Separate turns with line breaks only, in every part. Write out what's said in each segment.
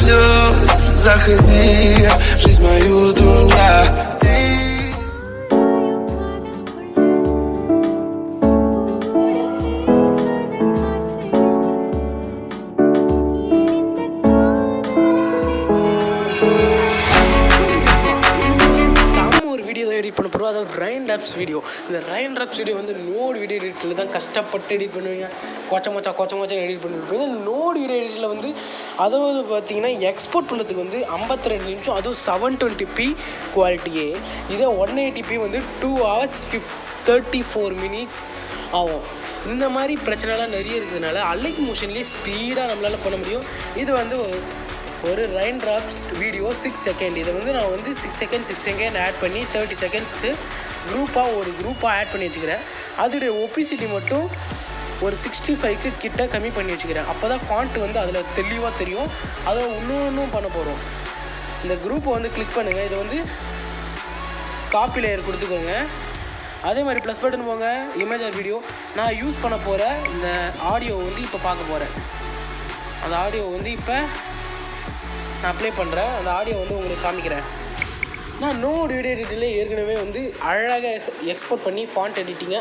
ждет. Заходи, жизнь мою дуня.
Edit பண்ண போகிறோம். அதாவது ரெயின் ட்ராப்ஸ் வீடியோ. இந்த ரெயின் ட்ராப்ஸ் வீடியோ வந்து நோட் வீடியோ எடிட்டில் தான் கஷ்டப்பட்டு எடிட் பண்ணுவீங்க. கொச்ச எடிட் பண்ணிருப்பீங்க. இந்த நோட் வீடியோ எடிட்டில் வந்து அதாவது பார்த்தீங்கன்னா எக்ஸ்போர்ட் பண்ணுறதுக்கு வந்து 52 நிமிஷம், அதுவும் 720p குவாலிட்டியே. இதே 180p வந்து 2 hours 34 minutes ஆகும். இந்த மாதிரி பிரச்சனைலாம் நிறைய இருக்கிறதுனால அலைக் மோஷன்லேயே ஸ்பீடாக நம்மளால் பண்ண முடியும். இது வந்து ஒரு ரெயின் ட்ராப்ஸ் வீடியோ 6 செகண்ட். இதை வந்து நான் வந்து 6 செகண்ட் ஆட் பண்ணி 30 செகண்ட்ஸ்க்கு குரூப்பாக ஆட் பண்ணி வச்சுக்கிறேன். அதோடைய ஒபிசிட்டி மட்டும் ஒரு 65க்கு கிட்ட கம்மி பண்ணி வச்சுக்கிறேன். அப்போ தான் ஃபாண்ட் வந்து அதில் தெளிவாக தெரியும். அதை இன்னும் பண்ண போகிறோம். இந்த குரூப்பை வந்து கிளிக் பண்ணுங்கள். இதை வந்து காப்பி லேயர் கொடுத்துக்கோங்க. அதே மாதிரி ப்ளஸ் பட்டன் போங்க, இமேஜ் வீடியோ. நான் யூஸ் பண்ண போகிற இந்த ஆடியோ வந்து இப்போ பார்க்க போகிறேன். அந்த ஆடியோ வந்து இப்போ நான் அப்ளை பண்ணுறேன். அந்த ஆடியோ வந்து உங்களுக்கு காமிக்கிறேன். நான் நோட் வீடியோ எடிட்டில் ஏற்கனவே வந்து அழகாக எக்ஸ்போர்ட் பண்ணி ஃபாண்ட் எடிட்டிங்கை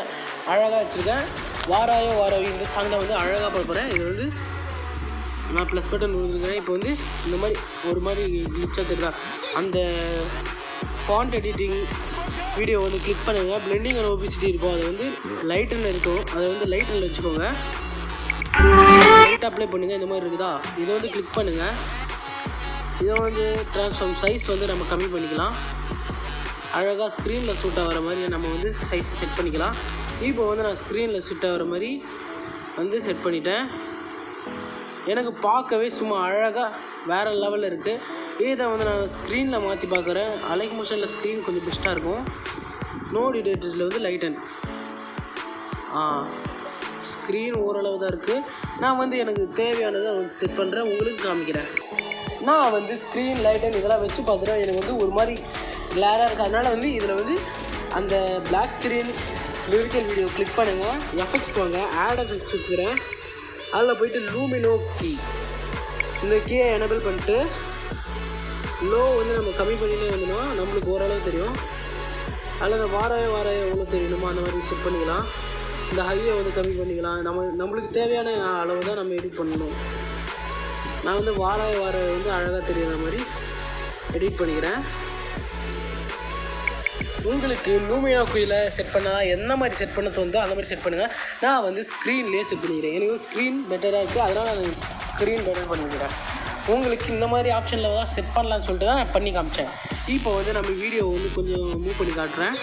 அழகாக வச்சுருக்கேன். வாராயோ இந்த சாங் தான் வந்து அழகாக பண்ண போகிறேன். இது வந்து நான் ப்ளஸ் பட்டன் கொடுத்துருக்கேன். இப்போ வந்து இந்த மாதிரி ஒரு மாதிரி கிளிச்சாக தெரியுதா, அந்த ஃபாண்ட் எடிட்டிங் வீடியோ வந்து கிளிக் பண்ணுங்கள். பிளெண்டிங் அண்ட் ஒபிசிட்டி இருக்கும், அது வந்து லைட்டன் இருக்கும். அதை வந்து லைட்டனில் வச்சுக்கோங்க. லைட் அப்ளை பண்ணுங்கள். இந்த மாதிரி இருக்குதா, இதை வந்து கிளிக் பண்ணுங்கள். இதை வந்து ட்ரான்ஸ்ஃபார்ம் சைஸ் வந்து நம்ம கம்மி பண்ணிக்கலாம். அழகாக ஸ்க்ரீனில் சூட் ஆகிற மாதிரி நம்ம வந்து சைஸ் செட் பண்ணிக்கலாம். இப்போ வந்து நான் ஸ்க்ரீனில் சூட் ஆகிற மாதிரி வந்து செட் பண்ணிட்டேன். எனக்கு பார்க்கவே சும்மா அழகாக வேறு லெவலில் இருக்குது. இதை வந்து நான் ஸ்க்ரீனில் மாற்றி பார்க்குறேன். அலைக் மோஷனில் ஸ்க்ரீன் கொஞ்சம் பெஸ்ட்டாக இருக்கும். நோட் எடிட்டில் வந்து லைட்டன் ஸ்க்ரீன் ஓரளவு தான் இருக்குது. நான் வந்து எனக்கு தேவையானதை வந்து செட் பண்ணுறேன், உங்களுக்கு காமிக்கிறேன். நான் வந்து ஸ்க்ரீன் லைட்டன் இதெல்லாம் வச்சு பார்த்துட்டேன். எனக்கு வந்து ஒரு மாதிரி கிளாராக இருக்குது. அதனால் வந்து இதில் வந்து அந்த black screen lyrical video click பண்ணுங்கள். எஃபெக்ட்ஸ் போங்க, ஆட் எஃபெக்ட்ஸ் வச்சுக்கிறேன். அதில் போய்ட்டு லூமினோ கீ, இந்த கீயை எனபிள் பண்ணிட்டு லோ வந்து நம்ம கம்மி பண்ணினே வந்தோம்னா நம்மளுக்கு ஓரளவு தெரியும். அதில் அந்த வாராய எவ்வளோ தெரியணுமோ அந்த மாதிரி செட் பண்ணிக்கலாம். இந்த ஹையை வந்து கம்மி பண்ணிக்கலாம். நம்மளுக்கு தேவையான அளவு தான் நம்ம எடிட் பண்ணணும். நான் வந்து வாராய வந்து அழகாக தெரிகிற மாதிரி எடிட் பண்ணிக்கிறேன். உங்களுக்கு லூமினோ கீயில் செட் பண்ணால் என்ன மாதிரி செட் பண்ண தோணுதோ அந்த மாதிரி செட் பண்ணுங்கள். நான் வந்து ஸ்க்ரீன்லேயே செட் பண்ணிக்கிறேன். எனக்கு ஸ்க்ரீன் பெட்டராக இருக்குது, அதனால் நான் ஸ்க்ரீன் பெட்டர் பண்ணிக்கிறேன். உங்களுக்கு இந்த மாதிரி ஆப்ஷனில் தான் செட் பண்ணலான்னு சொல்லிட்டு தான் நான் பண்ணி காமிச்சேன். இப்போ வந்து நம்ம வீடியோ வந்து கொஞ்சம் மூவ் பண்ணி காட்டுறேன்.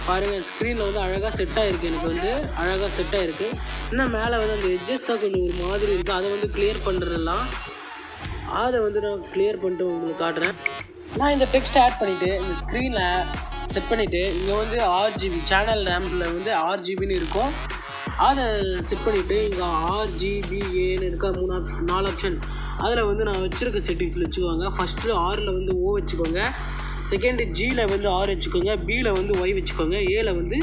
பாருங்கள், ஸ்க்ரீனில் வந்து அழகாக செட் ஆகிருக்கு. எனக்கு வந்து அழகாக செட் ஆகிருக்கு. இன்னும் மேலே வந்து அந்த எட்ஜஸ் தான் கொஞ்சம் ஒரு மாதிரி இருக்குது. அதை வந்து கிளியர் பண்ணுறதெல்லாம் அதை வந்து நான் கிளியர் பண்ணிட்டு உங்களுக்கு காட்டுறேன். நான் இந்த டெக்ஸ்ட் ஆட் பண்ணிவிட்டு இந்த ஸ்க்ரீனில் செட் பண்ணிவிட்டு இங்கே வந்து RGB சேனல் ரேம்பில் வந்து RGBன்னு இருக்கும். அதை செட் பண்ணிவிட்டு இங்கே RGBAன்னு இருக்கா 4 ஆப்ஷன். அதில் வந்து நான் வச்சுருக்க செட்டிங்ஸில் வச்சுக்கோங்க. ஃபஸ்ட்டு Rயில் வந்து O வச்சுக்கோங்க, செகண்டு Gயில் வந்து R வச்சுக்கோங்க, Bயில் வந்து Y வச்சுக்கோங்க, Aயில் வந்து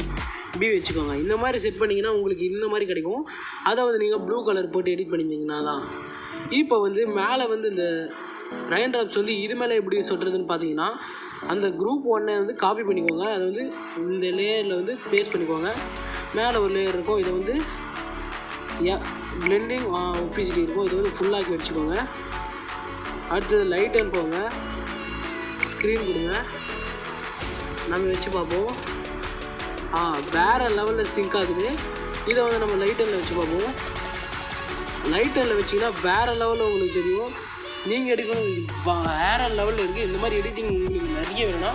B வச்சுக்கோங்க. இந்த மாதிரி செட் பண்ணிங்கன்னா உங்களுக்கு இந்த மாதிரி கிடைக்கும். அதை வந்து நீங்கள் ப்ளூ கலர் போட்டு எடிட் பண்ணியிருந்தீங்கன்னா தான். இப்போ வந்து மேலே வந்து இந்த ரெயின் ட்ராப்ஸ் வந்து இது மேலே எப்படி சொல்கிறதுன்னு பார்த்தீங்கன்னா, அந்த குரூப் 1 வந்து காப்பி பண்ணிக்கோங்க. அதை வந்து இந்த லேயரில் வந்து பேஸ்ட் பண்ணிக்கோங்க. மேலே ஒரு லேயர் இருக்கும், இதை வந்து பிளெண்டிங் ஒபிசிட்டி இருக்கும், இதை வந்து ஃபுல்லாக்கி வச்சுக்கோங்க. அடுத்தது லைட்டன் போங்க, ஸ்க்ரீன் கொடுங்க, நம்ம வச்சு பார்ப்போம். வேறு லெவலில் சிங்க் ஆகுது. இதை வந்து நம்ம லைட்டனில் வச்சு பார்ப்போம். லைட்டனில் வச்சிங்கன்னா வேறு லெவலில் உங்களுக்கு தெரியும். நீங்கள் எடுக்கணும் வேறு லெவலில் இருக்குது. இந்த மாதிரி எடிட்டிங் உங்களுக்கு நிறைய வேணும்னா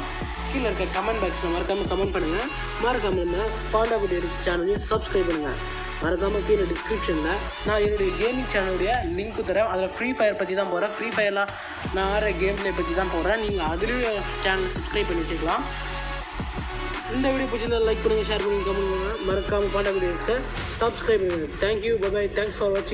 கீழே இருக்க கமெண்ட் பாக்ஸில் மறக்காமல் கமெண்ட் பண்ணுங்கள். மறக்காமல் பாண்டாக்குட்டி எடிட் சேனலையும் சப்ஸ்கிரைப் பண்ணுங்கள். மறக்காமல் கீழே டிஸ்கிரிப்ஷனில் நான் என்னுடைய கேமிங் சேனலுடைய லிங்க் தரேன். அதில் ஃப்ரீ ஃபயர் பற்றி தான் போகிறேன். ஃப்ரீ ஃபயர்லாம் நான் ஆடுற கேம் பிளே பற்றி தான் போடுறேன். நீங்கள் அதுலேயும் சேனலை சப்ஸ்கிரைப் பண்ணி வச்சுக்கலாம். இந்த வீடியோ பிடிச்சிருந்தா லைக் பண்ணுங்கள், ஷேர் பண்ணுங்கள், கமெண்ட் பண்ணுங்கள். மறக்காமல் பாண்டாக்குட்டி எடிட்ஸ்க்கு சப்ஸ்கிரைப் பண்ணுங்கள். தேங்க்யூ, பை, தேங்க்ஸ் ஃபார் வாட்சிங்.